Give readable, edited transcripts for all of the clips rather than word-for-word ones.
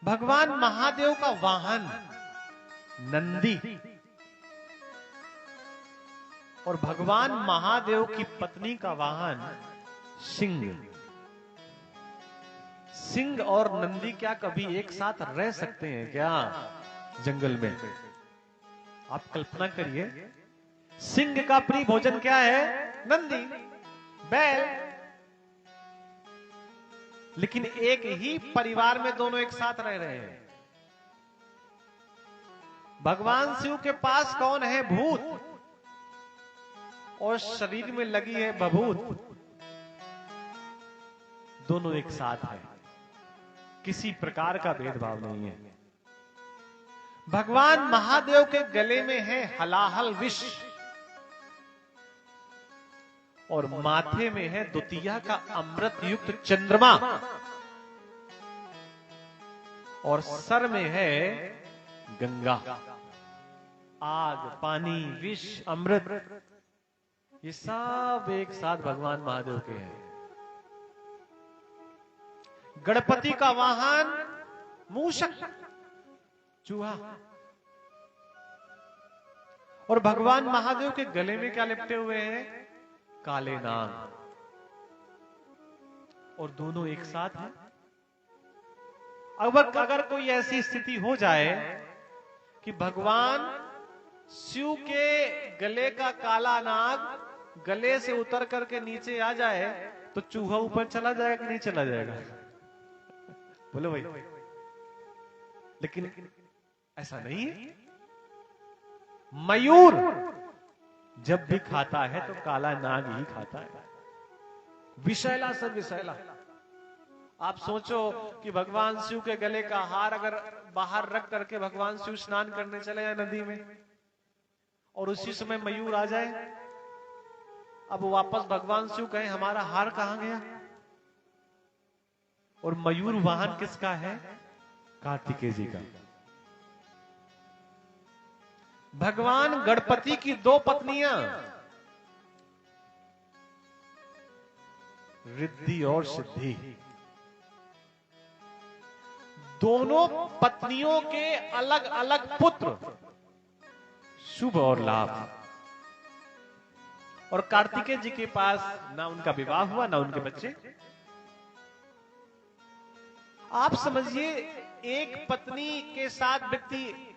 भगवान महादेव का वाहन नंदी और भगवान महादेव की पत्नी का वाहन सिंह। सिंह और नंदी क्या कभी एक साथ रह सकते हैं क्या जंगल में? आप कल्पना करिए, सिंह का प्रिय भोजन क्या है? नंदी, बैल। लेकिन एक ही परिवार में दोनों एक साथ रह रहे हैं। भगवान शिव के पास कौन है? भूत, और शरीर में लगी है बभूत। दोनों एक साथ है, किसी प्रकार का भेदभाव नहीं है। भगवान महादेव के गले में है हलाहल विष और माथे में है द्वितीया का अमृत युक्त चंद्रमा और सर में है गंगा। आग, पानी, विष, अमृत, ये सब एक साथ भगवान महादेव के हैं। गणपति का वाहन मूषक, चूहा, और भगवान महादेव के गले में क्या लिपटे हुए हैं? काले नाग, और दोनों एक साथ हैं। अब अगर कोई ऐसी स्थिति हो जाए कि भगवान शिव के गले का काला नाग गले से उतर करके नीचे आ जाए तो चूहा ऊपर चला जाएगा कि नहीं चला जाएगा? बोलो भाई। लेकिन ऐसा नहीं है। मयूर जब भी खाता है तो काला नाग ही खाता है, विषैला से विषैला। आप सोचो कि भगवान शिव के गले का हार अगर बाहर रख करके भगवान शिव स्नान करने चले जाए नदी में और उसी समय मयूर आ जाए, अब वापस भगवान शिव कहें हमारा हार कहां गया? और मयूर वाहन किसका है? कार्तिकेय जी का। भगवान गणपति की दो पत्नियां, रिद्धि और सिद्धि, दोनों पत्नियों के अलग अलग पुत्र, शुभ और लाभ। और कार्तिकेय जी के पास ना उनका विवाह हुआ ना उनके बच्चे। आप समझिए, एक पत्नी के साथ व्यक्ति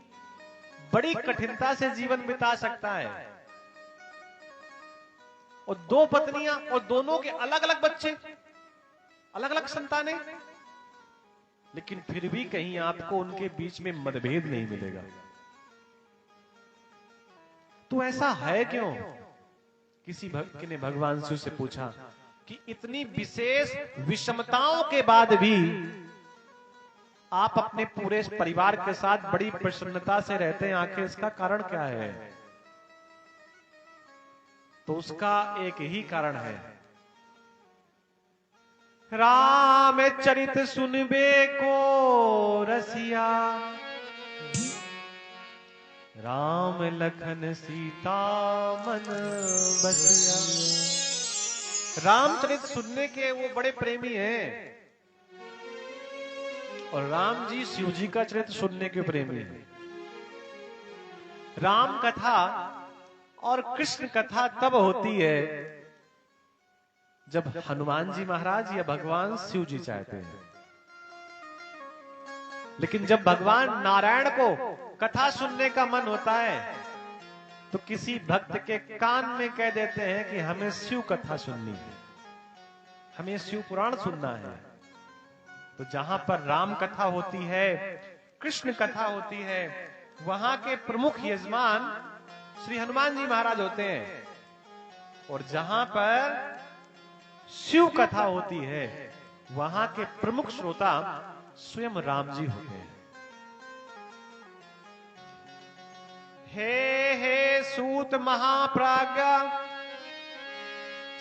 बड़ी कठिनता से जीवन बिता सकता है, और दो पत्नियां और दोनों के अलग अलग बच्चे, अलग अलग संतानें, लेकिन फिर भी कहीं आपको उनके बीच में मतभेद नहीं मिलेगा। तो ऐसा है क्यों? किसी भक्त ने भगवान शिव से पूछा कि इतनी विशेष विषमताओं के बाद भी आप अपने पूरे परिवार के साथ बड़ी प्रसन्नता से रहते हैं, आखिर इसका कारण क्या है? तो उसका एक ही कारण है, राम चरित सुनबे को रसिया, राम लखन सीता मन बसिया। रामचरित सुनने के वो बड़े प्रेमी हैं, और राम जी शिव जी का चरित्र सुनने के प्रेमी हैं। राम कथा और कृष्ण कथा तब होती है जब हनुमान जी महाराज या भगवान शिव जी चाहते हैं। लेकिन जब भगवान नारायण को कथा सुनने का मन होता है तो किसी भक्त के कान में कह देते हैं कि हमें शिव कथा सुननी है, हमें शिव पुराण सुनना है। तो जहां पर राम कथा होती है, कृष्ण कथा होती है, वहां के प्रमुख यजमान श्री हनुमान जी महाराज होते हैं, और जहां पर शिव कथा होती है वहां के प्रमुख श्रोता स्वयं राम जी होते हैं। हे सूत महाप्राज्ञा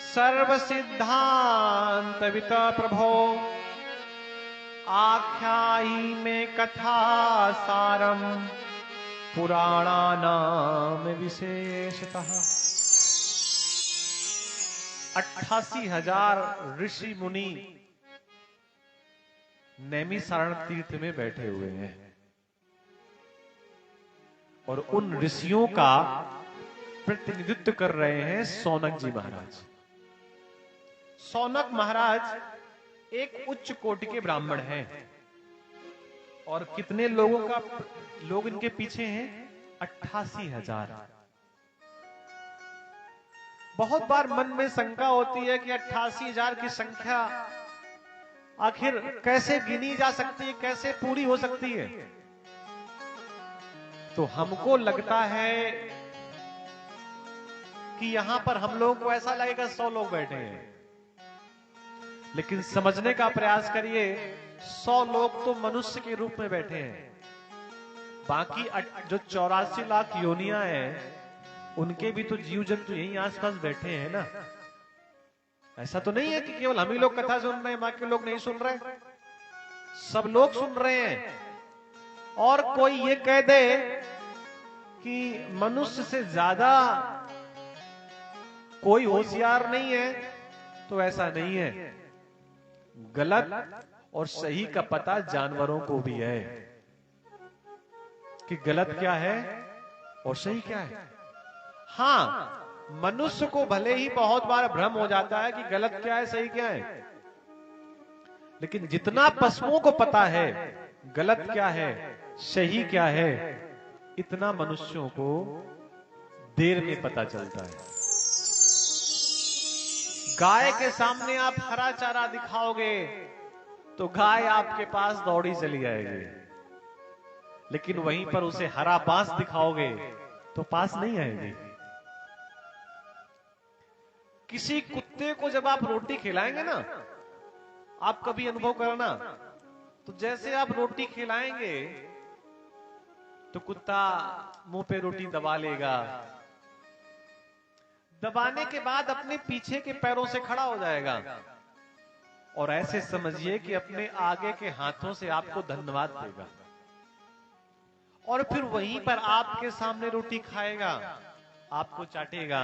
सर्व सिद्धांत वित प्रभो, आख्यायी में कथा सारम पुराणानाम विशेषतः। 88,000 ऋषि मुनि नैमिसारण तीर्थ में बैठे हुए हैं और उन ऋषियों का प्रतिनिधित्व कर रहे हैं सौनक जी महाराज। सौनक महाराज एक उच्च कोटि के ब्राह्मण हैं और कितने लोग इनके पीछे हैं? 88,000। बहुत बार मन में शंका होती है कि 88,000 की संख्या आखिर कैसे गिनी जा सकती है, कैसे पूरी हो सकती है? तो हमको लगता है कि यहां पर हम लोगों को ऐसा लगेगा 100 लोग बैठे हैं, लेकिन समझने का प्रयास करिए 100 लोग तो मनुष्य के रूप में बैठे हैं। बाकी जो 84 लाख योनियां हैं उनके भी तो जीव जंतु यहीं आसपास बैठे हैं ना। ऐसा तो नहीं है कि केवल हम ही लोग कथा सुन रहे हैं, बाकी लोग नहीं सुन रहे, सब लोग सुन रहे हैं। और कोई ये कह दे कि मनुष्य से ज्यादा कोई होशियार नहीं है, तो ऐसा नहीं है। गलत और सही का पता जानवरों को भी है कि गलत क्या है और सही क्या है। हां, मनुष्य को भले ही बहुत बार भ्रम हो जाता है कि गलत क्या है सही क्या है, लेकिन जितना पशुओं को पता है गलत क्या है सही क्या है, इतना मनुष्यों को देर में पता चलता है। गाय के सामने आप हरा चारा दिखाओगे तो गाय आपके पास दौड़ी चली आएगी, लेकिन वहीं पर उसे हरा बांस दिखाओगे तो पास नहीं आएगी। किसी कुत्ते को जब आप रोटी खिलाएंगे ना, आप कभी अनुभव करना, तो जैसे आप रोटी खिलाएंगे तो कुत्ता मुंह पे रोटी दबा लेगा, दबाने के बाद अपने पीछे के पैरों से खड़ा हो जाएगा और ऐसे समझिए कि अपने आगे के हाथों से आपको धन्यवाद देगा और फिर वहीं पर आपके सामने रोटी खाएगा, आपको चाटेगा,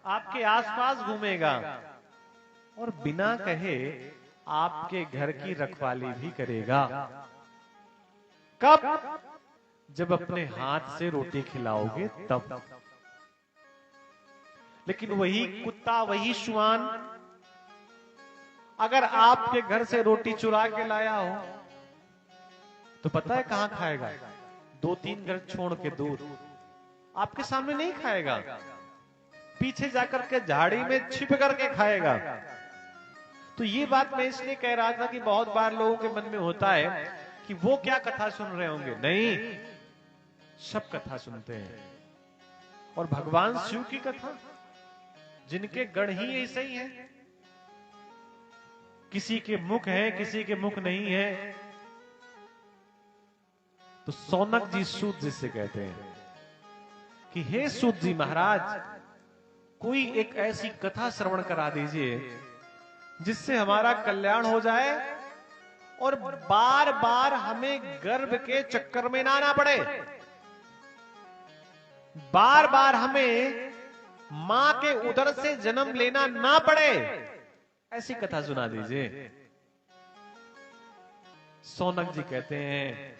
आपके आसपास घूमेगा और बिना कहे आपके घर की रखवाली भी करेगा। कब? जब अपने हाथ से रोटी खिलाओगे तब। लेकिन वही कुत्ता, वही श्वान अगर आपके घर से रोटी चुरा के लाया हो तो पता है कहां खाएगा? 2-3 घर छोड़ के दूर, आपके सामने नहीं खाएगा, पीछे जाकर के झाड़ी में छिप करके खाएगा। तो ये बात मैं इसलिए कह रहा था कि बहुत बार लोगों के मन में होता है कि वो क्या कथा सुन रहे होंगे। नहीं, सब कथा सुनते हैं और भगवान शिव की कथा, जिनके गण ही ऐसे ही हैं, किसी के मुख है किसी के मुख नहीं है। तो सौनक जी सूत जिसे कहते हैं कि हे सूत जी महाराज, कोई एक ऐसी कथा श्रवण करा दीजिए जिससे हमारा कल्याण हो जाए और बार बार हमें गर्भ के चक्कर में ना आना पड़े, बार बार हमें मां के उदर से जन्म लेना ना पड़े, ऐसी कथा सुना दीजिए। सौनक जी कहते हैं